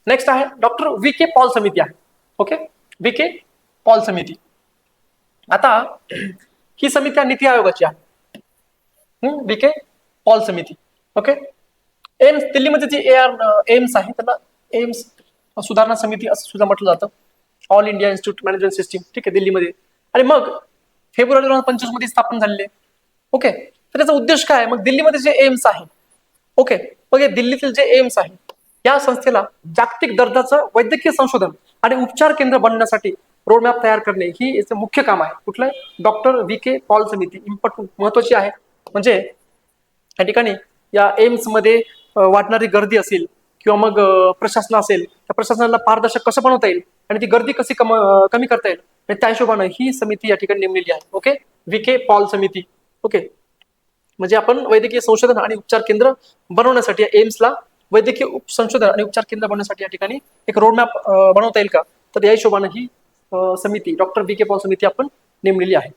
Next आहे doctor V K Paul समिती आहे. ओके, व्ही के पॉल समिती. आता ही समिती आहे नीती आयोगाची आहे. व्ही के पॉल समिती. ओके, एम्स दिल्लीमध्ये जी एम्स आहे त्याला एम्स सुधारणा समिती असं सुद्धा म्हटलं जातं. All India institute management system, ठीक आहे, दिल्लीमध्ये. आणि मग फेब्रुवारी 2025 मध्ये स्थापन झालेले. ओके, तर त्याचा उद्देश काय आहे? मग दिल्लीमध्ये जे एम्स आहे, ओके, मग हे दिल्लीतील जे एम्स आहे या संस्थेला जागतिक दर्जाचं वैद्यकीय संशोधन आणि उपचार केंद्र बनण्यासाठी रोडमॅप तयार करणे ही याचं मुख्य काम आहे. कुठलं? डॉक्टर व्ही के पॉल समिती. इम्पॉर्टंट, महत्वाची आहे. म्हणजे या ठिकाणी या एम्स मध्ये वाढणारी गर्दी असेल किंवा मग प्रशासन असेल, त्या प्रशासनाला पारदर्शक कसं बनवता येईल आणि ती गर्दी कशी कमी करता येईल, आणि त्या हिशोबानं ही समिती या ठिकाणी नेमलेली आहे. ओके, व्ही के पॉल समिती. ओके, म्हणजे आपण वैद्यकीय संशोधन आणि उपचार केंद्र बनवण्यासाठी एम्सला वैद्यकीय संशोधन आणि उपचार केंद्र बनवण्यासाठी या ठिकाणी एक रोडमॅप बनवता येईल का, तर या हिशोबानं ही समिती डॉक्टर व्ही के पॉल समिती आपण नेमलेली आहे.